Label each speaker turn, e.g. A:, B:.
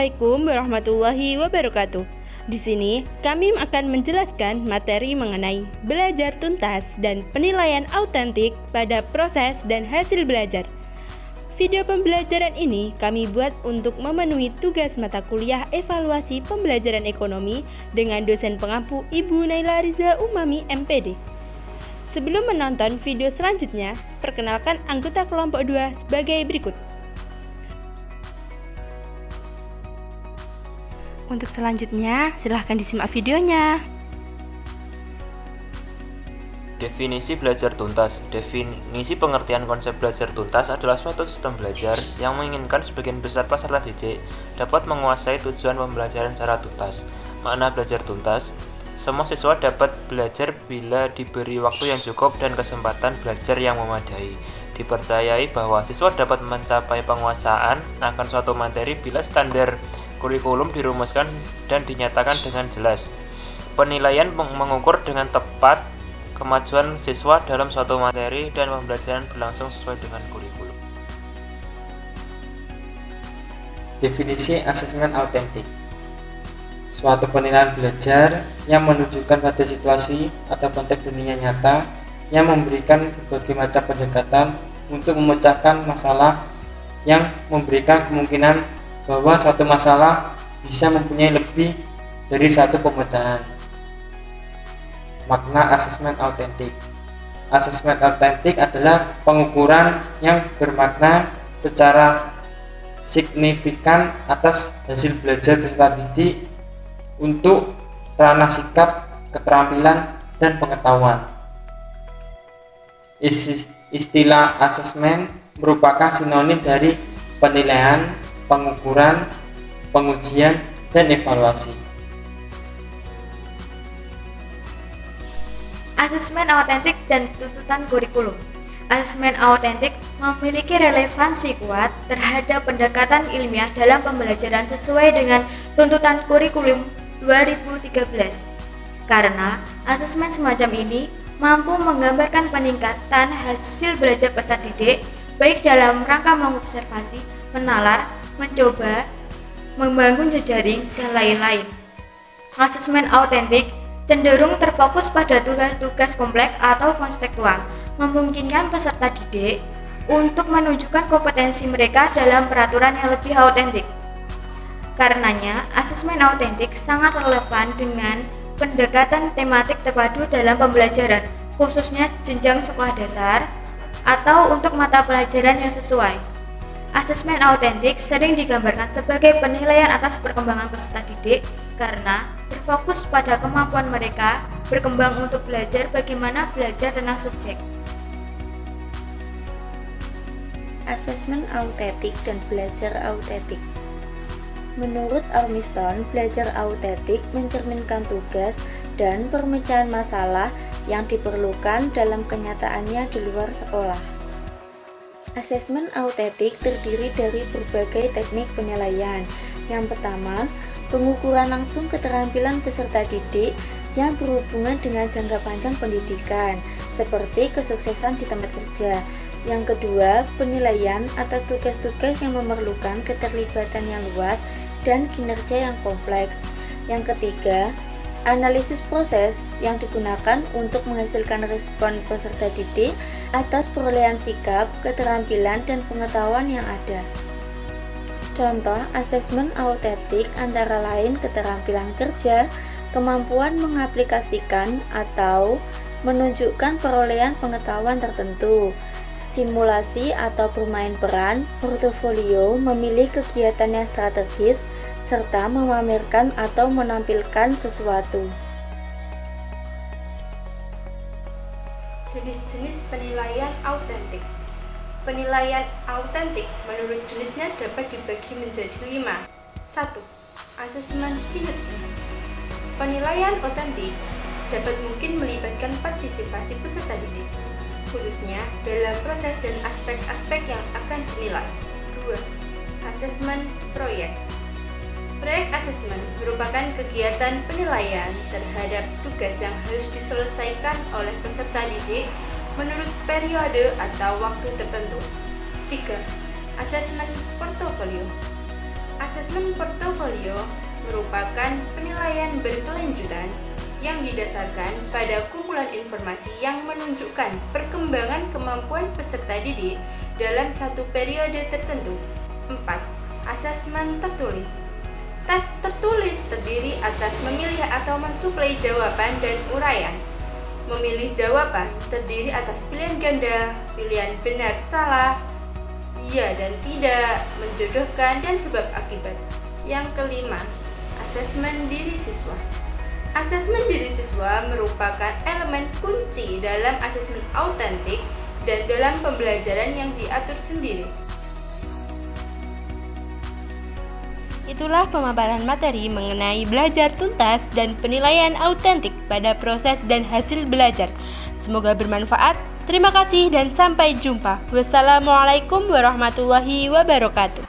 A: Assalamualaikum warahmatullahi wabarakatuh. Di sini kami akan menjelaskan materi mengenai belajar tuntas dan penilaian autentik pada proses dan hasil belajar. Video pembelajaran ini kami buat untuk memenuhi tugas mata kuliah evaluasi pembelajaran ekonomi dengan dosen pengampu Ibu Naila Riza Umami MPD. Sebelum menonton video selanjutnya, perkenalkan anggota kelompok 2 sebagai berikut. Untuk selanjutnya, silahkan disimak videonya.
B: Definisi belajar tuntas. Definisi pengertian konsep belajar tuntas adalah suatu sistem belajar yang menginginkan sebagian besar peserta didik dapat menguasai tujuan pembelajaran secara tuntas. Makna belajar tuntas, semua siswa dapat belajar bila diberi waktu yang cukup dan kesempatan belajar yang memadai. Dipercayai bahwa siswa dapat mencapai penguasaan akan suatu materi bila standar kurikulum dirumuskan dan dinyatakan dengan jelas. Penilaian mengukur dengan tepat kemajuan siswa dalam suatu materi dan pembelajaran berlangsung sesuai dengan kurikulum.
C: Definisi asesmen autentik. Suatu penilaian belajar yang menunjukkan pada situasi atau konteks dunia nyata yang memberikan berbagai macam pendekatan untuk memecahkan masalah yang memberikan kemungkinan bahwa suatu masalah bisa mempunyai lebih dari satu pemecahan. Makna asesmen autentik. Asesmen autentik adalah pengukuran yang bermakna secara signifikan atas hasil belajar peserta didik untuk ranah sikap, keterampilan, dan pengetahuan. Istilah asesmen merupakan sinonim dari penilaian, pengukuran, pengujian, dan evaluasi.
D: Asesmen autentik dan tuntutan kurikulum. Asesmen autentik memiliki relevansi kuat terhadap pendekatan ilmiah dalam pembelajaran sesuai dengan tuntutan kurikulum 2013. Karena asesmen semacam ini mampu menggambarkan peningkatan hasil belajar peserta didik baik dalam rangka mengobservasi, menalar, mencoba, membangun jejaring, dan lain-lain. Asesmen autentik cenderung terfokus pada tugas-tugas kompleks atau konseptual, memungkinkan peserta didik untuk menunjukkan kompetensi mereka dalam peraturan yang lebih autentik. Karenanya, asesmen autentik sangat relevan dengan pendekatan tematik terpadu dalam pembelajaran, khususnya jenjang sekolah dasar atau untuk mata pelajaran yang sesuai. Asesmen autentik sering digambarkan sebagai penilaian atas perkembangan peserta didik karena berfokus pada kemampuan mereka berkembang untuk belajar bagaimana belajar tentang subjek.
E: Asesmen autentik dan belajar autentik. Menurut Armiston, belajar autentik mencerminkan tugas dan pemecahan masalah yang diperlukan dalam kenyataannya di luar sekolah. Asesmen autentik terdiri dari berbagai teknik penilaian. Yang pertama, pengukuran langsung keterampilan peserta didik yang berhubungan dengan jangka panjang pendidikan, seperti kesuksesan di tempat kerja. Yang kedua, penilaian atas tugas-tugas yang memerlukan keterlibatan yang luas dan kinerja yang kompleks. Yang ketiga, analisis proses yang digunakan untuk menghasilkan respon peserta didik atas perolehan sikap, keterampilan, dan pengetahuan yang ada. Contoh asesmen autentik antara lain keterampilan kerja, kemampuan mengaplikasikan atau menunjukkan perolehan pengetahuan tertentu, simulasi atau bermain peran, portofolio, memilih kegiatan yang strategis, serta memamerkan atau menampilkan sesuatu.
A: Jenis-jenis penilaian autentik. Penilaian autentik menurut jenisnya dapat dibagi menjadi 5. 1. Asesmen kinerja. Penilaian autentik dapat mungkin melibatkan partisipasi peserta didik, khususnya dalam proses dan aspek-aspek yang akan dinilai. 2. Asesmen proyek. Proyek asesmen merupakan kegiatan penilaian terhadap tugas yang harus diselesaikan oleh peserta didik menurut periode atau waktu tertentu. 3. Asesmen portofolio. Asesmen portofolio merupakan penilaian berkelanjutan yang didasarkan pada kumpulan informasi yang menunjukkan perkembangan kemampuan peserta didik dalam satu periode tertentu. 4. Asesmen tertulis. Tes tertulis terdiri atas memilih atau mensuplai jawaban dan uraian. Memilih jawaban terdiri atas pilihan ganda, pilihan benar salah, iya dan tidak, menjodohkan, dan sebab akibat. Yang kelima, asesmen diri siswa. Asesmen diri siswa merupakan elemen kunci dalam asesmen autentik dan dalam pembelajaran yang diatur sendiri. Itulah pemaparan materi mengenai belajar tuntas dan penilaian autentik pada proses dan hasil belajar. Semoga bermanfaat. Terima kasih dan sampai jumpa. Wassalamualaikum warahmatullahi wabarakatuh.